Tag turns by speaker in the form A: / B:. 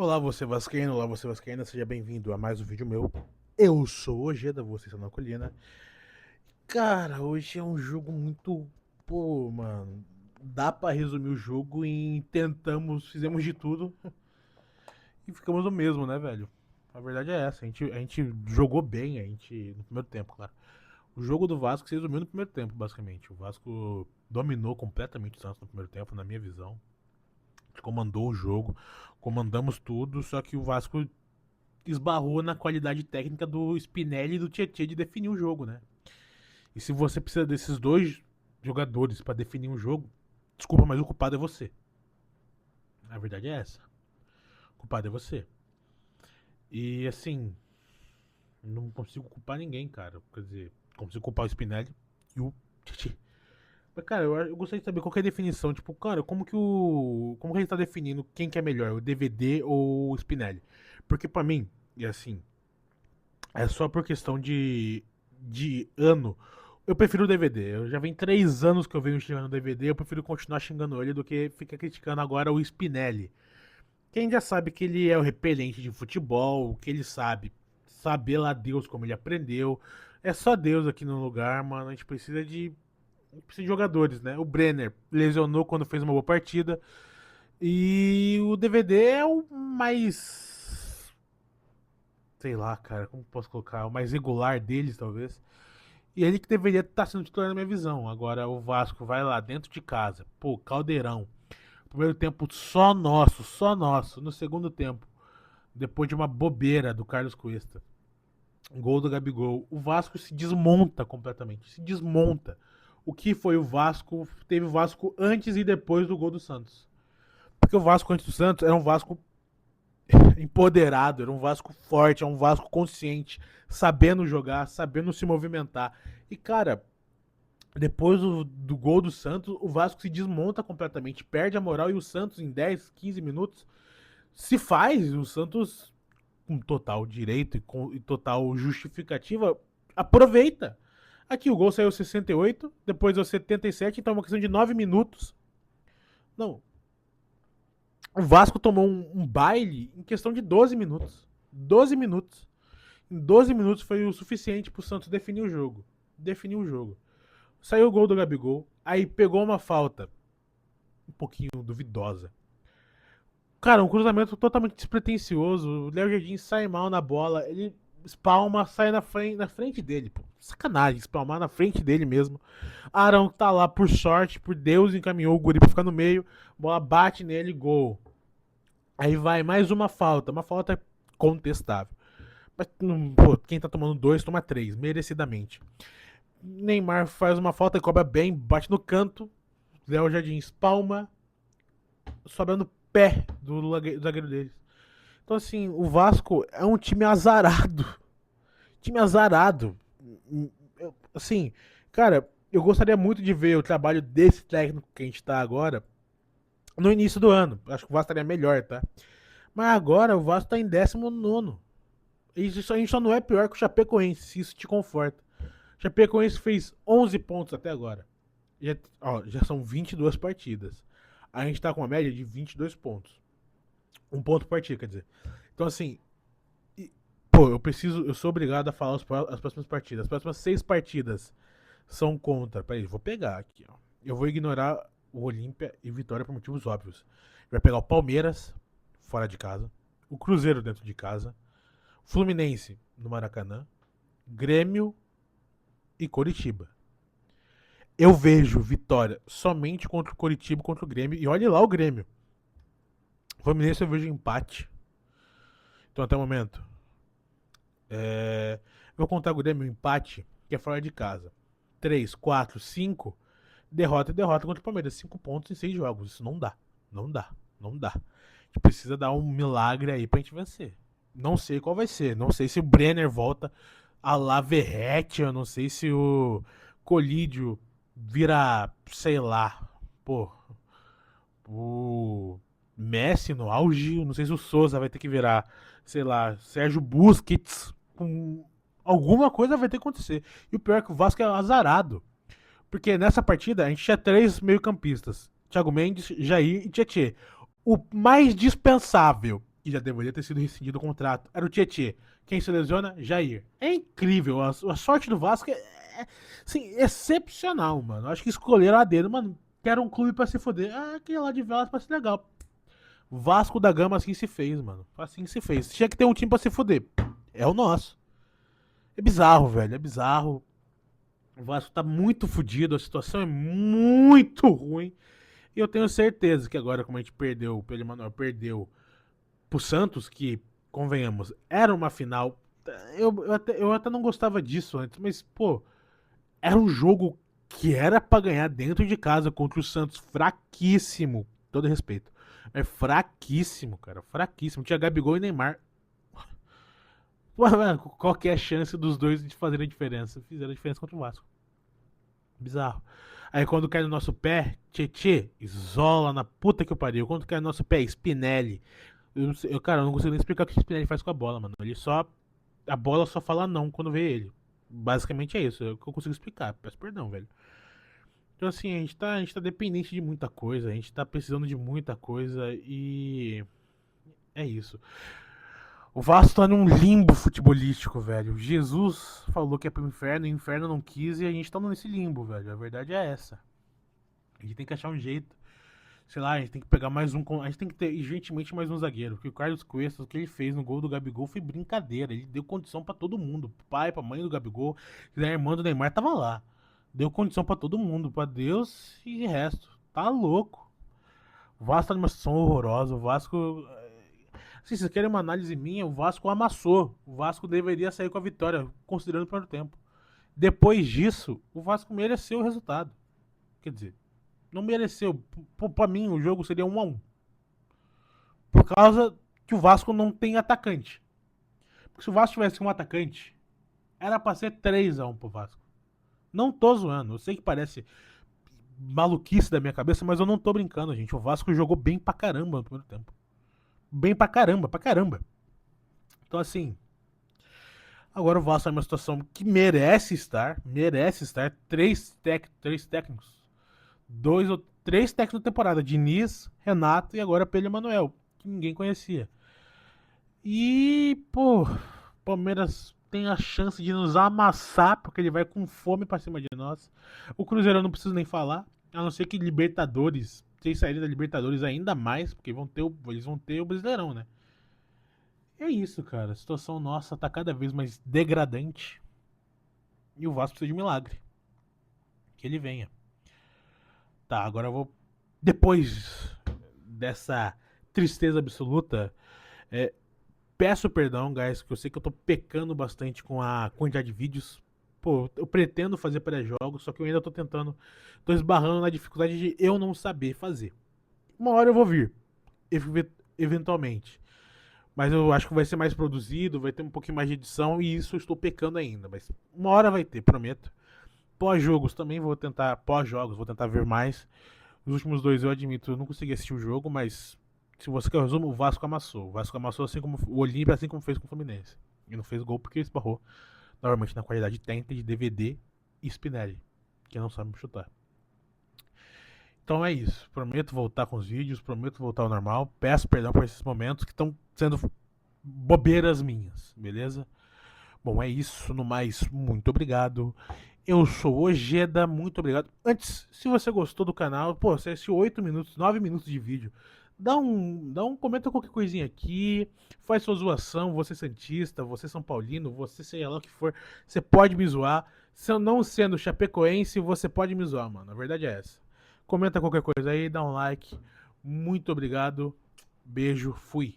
A: Olá você vascaína, seja bem-vindo a mais um vídeo meu. Eu sou o Ojeda, você está na colina. Cara, hoje é um jogo muito... Pô, mano, dá pra resumir o jogo em fizemos de tudo e ficamos no mesmo, né, velho? A verdade é essa, a gente jogou bem, no primeiro tempo, claro. O jogo do Vasco se resumiu no primeiro tempo, basicamente. O Vasco dominou completamente o Santos no primeiro tempo, na minha visão. A gente comandou o jogo, comandamos tudo, só que o Vasco esbarrou na qualidade técnica do Spinelli e do Tietchan de definir o jogo, né? E se você precisa desses dois jogadores pra definir um jogo, desculpa, mas o culpado é você. A verdade é essa. O culpado é você. E assim, não consigo culpar ninguém, cara. Quer dizer, consigo culpar o Spinelli e o Tietchan. Mas, cara, eu gostaria de saber qual que é a definição. Tipo, cara, como que a gente tá definindo quem que é melhor, o DVD ou o Spinelli? Porque pra mim, e assim, é só por questão de ano. Eu prefiro o DVD. Eu já vem 3 anos que eu venho xingando o DVD. Eu prefiro continuar xingando ele do que ficar criticando agora o Spinelli. Quem já sabe que ele é o repelente de futebol, que ele sabe saber lá Deus como ele aprendeu. É só Deus aqui no lugar, mano. A gente precisa de jogadores, né? O Brenner lesionou quando fez uma boa partida. E o DVD é o mais, sei lá, cara, como posso colocar? O mais regular deles, talvez. E ele que deveria estar sendo titular na minha visão. Agora o Vasco vai lá dentro de casa. Pô, Caldeirão. Primeiro tempo só nosso, só nosso. No segundo tempo, depois de uma bobeira do Carlos Cuesta, gol do Gabigol, o Vasco se desmonta completamente. Se desmonta. O que foi o Vasco? Teve o Vasco antes e depois do gol do Santos. Porque o Vasco antes do Santos era um Vasco empoderado, era um Vasco forte, era um Vasco consciente, sabendo jogar, sabendo se movimentar. E, cara, depois do gol do Santos, o Vasco se desmonta completamente, perde a moral e o Santos, em 10, 15 minutos, se faz. O Santos, com total direito e total justificativa, aproveita. Aqui o gol saiu aos 68, depois aos 77, então é uma questão de 9 minutos. Não, o Vasco tomou um baile em questão de 12 minutos. 12 minutos. Em 12 minutos foi o suficiente pro Santos definir o jogo. Definir o jogo. Saiu o gol do Gabigol, aí pegou uma falta um pouquinho duvidosa. Cara, um cruzamento totalmente despretensioso. O Léo Jardim sai mal na bola, ele espalma, sai na frente dele. Pô. Sacanagem, espalmar na frente dele mesmo. Arão tá lá por sorte, por Deus, encaminhou o guri pra ficar no meio. Bola bate nele, gol. Aí vai mais uma falta contestável. Mas, pô, quem tá tomando dois, toma três, merecidamente. Neymar faz uma falta e cobra bem, bate no canto. Léo Jardim espalma, sobra no pé do zagueiro deles. Então, assim, o Vasco é um time azarado. Time azarado. Assim, cara, eu gostaria muito de ver o trabalho desse técnico que a gente tá agora no início do ano. Acho que o Vasco estaria melhor, tá? Mas agora o Vasco tá em 19º. Isso a gente só não é pior que o Chapecoense, se isso te conforta. O Chapecoense fez 11 pontos até agora. Já são 22 partidas. A gente tá com uma média de 22 pontos. Um ponto por partida, quer dizer. Então, assim, pô, eu sou obrigado a falar as próximas partidas. As próximas 6 partidas são contra. Peraí, vou pegar aqui, ó. Eu vou ignorar o Olímpia e Vitória por motivos óbvios. Vai pegar o Palmeiras, fora de casa. O Cruzeiro dentro de casa. Fluminense no Maracanã. Grêmio e Coritiba. Eu vejo vitória somente contra o Coritiba e contra o Grêmio. E olha lá o Grêmio. O Fluminense eu vejo empate. Então até o momento. Vou contar o Grêmio empate, que é fora de casa. 3, 4, 5. Derrota e derrota contra o Palmeiras. 5 pontos em 6 jogos. Isso não dá. Não dá. Não dá. A gente precisa dar um milagre aí pra gente vencer. Não sei qual vai ser. Não sei se o Brenner volta a la Verratti. Eu não sei se o Colídio vira, sei lá, pô, o Messi no auge. Não sei se o Souza vai ter que virar, sei lá, Sérgio Busquets. Alguma coisa vai ter que acontecer. E o pior é que o Vasco é azarado. Porque nessa partida a gente tinha 3 meio-campistas: Thiago Mendes, Jair e Tietê. O mais dispensável E já deveria ter sido rescindido o contrato. Era o Tietê. Quem se lesiona? Jair. É incrível. A sorte do Vasco assim, excepcional, mano. Acho que escolheram a dedo, mano. Que era um clube pra se foder. Ah, aquele lá de Velas pra ser legal. Vasco da Gama assim se fez, mano. Assim se fez. Tinha que ter um time pra se foder. É o nosso. É bizarro, velho. É bizarro. O Vasco tá muito fodido. A situação é muito ruim. E eu tenho certeza que agora, como a gente perdeu, o Pedro Emanuel perdeu pro Santos, que, convenhamos, era uma final. Eu até não gostava disso antes, mas, pô, era um jogo que era pra ganhar dentro de casa contra o Santos, fraquíssimo. Todo respeito. É fraquíssimo, cara. Fraquíssimo. Tinha Gabigol e Neymar. Pô, mano, qual que é a chance dos dois de fazerem a diferença? Fizeram a diferença contra o Vasco. Bizarro. Aí quando cai no nosso pé, Tietê, isola na puta que eu pariu. Quando cai no nosso pé, Spinelli. Cara, eu não consigo nem explicar o que o Spinelli faz com a bola, mano. Ele só. A bola só fala não quando vê ele. Basicamente é isso. É o que eu consigo explicar. Peço perdão, velho. Então, assim, a gente tá dependente de muita coisa. A gente tá precisando de muita coisa. E. É isso. O Vasco tá num limbo futebolístico, velho. Jesus falou que é pro inferno, o inferno não quis e a gente tá nesse limbo, velho. A verdade é essa. A gente tem que achar um jeito. Sei lá, a gente tem que pegar mais um. A gente tem que ter urgentemente mais um zagueiro. Porque o Carlos Cuesta, o que ele fez no gol do Gabigol foi brincadeira. Ele deu condição pra todo mundo. Pro pai, pra mãe do Gabigol. E a irmã do Neymar tava lá. Deu condição pra todo mundo. Pra Deus e de resto. Tá louco. O Vasco tá numa situação horrorosa. O Vasco. Se vocês querem uma análise minha, o Vasco amassou. O Vasco deveria sair com a vitória, considerando o primeiro tempo. Depois disso, o Vasco mereceu o resultado. Quer dizer, não mereceu. Pra mim, o jogo seria 1-1. Por causa que o Vasco não tem atacante. Porque se o Vasco tivesse um atacante, era pra ser 3-1 pro Vasco. Não tô zoando. Eu sei que parece maluquice da minha cabeça, mas eu não tô brincando, gente. O Vasco jogou bem pra caramba no primeiro tempo. Bem pra caramba, pra caramba. Então, assim, agora o Vasco é uma situação que merece estar. Merece estar. Três técnicos. Dois ou três técnicos da temporada. Diniz, Renato e agora Pedro Emanuel. Que ninguém conhecia. E, pô, Palmeiras tem a chance de nos amassar, porque ele vai com fome pra cima de nós. O Cruzeiro eu não preciso nem falar. A não ser que Libertadores, se saírem da Libertadores ainda mais, porque eles vão ter o Brasileirão, né? É isso, cara. A situação nossa tá cada vez mais degradante. E o Vasco precisa de um milagre. Que ele venha. Tá, agora eu vou. Depois dessa tristeza absoluta, é, peço perdão, guys, que eu sei que eu tô pecando bastante com a quantidade de vídeos. Pô, eu pretendo fazer pré-jogos, só que eu ainda tô tentando. Tô esbarrando na dificuldade de eu não saber fazer. Uma hora eu vou vir, eventualmente. Mas eu acho que vai ser mais produzido, vai ter um pouquinho mais de edição e isso eu estou pecando ainda. Mas uma hora vai ter, prometo. Pós-jogos também vou tentar. Pós-jogos, vou tentar ver mais. Os últimos dois eu admito, eu não consegui assistir o jogo, mas se você quer o resumo, o Vasco amassou. O Vasco amassou assim como o Olímpia, assim como fez com o Fluminense. E não fez gol porque esbarrou normalmente na qualidade técnica de DVD e Spinelli, que não sabe chutar. Então é isso. Prometo voltar com os vídeos, prometo voltar ao normal. Peço perdão por esses momentos que estão sendo bobeiras minhas, beleza? Bom, é isso. No mais, muito obrigado. Eu sou o Ojeda, muito obrigado. Antes, se você gostou do canal, pô, você assistiu 8 minutos, 9 minutos de vídeo, comenta qualquer coisinha aqui, faz sua zoação, você santista, você São Paulino, você sei lá o que for, você pode me zoar. Se eu não sendo chapecoense, você pode me zoar, mano. A verdade é essa. Comenta qualquer coisa aí, dá um like. Muito obrigado. Beijo, fui.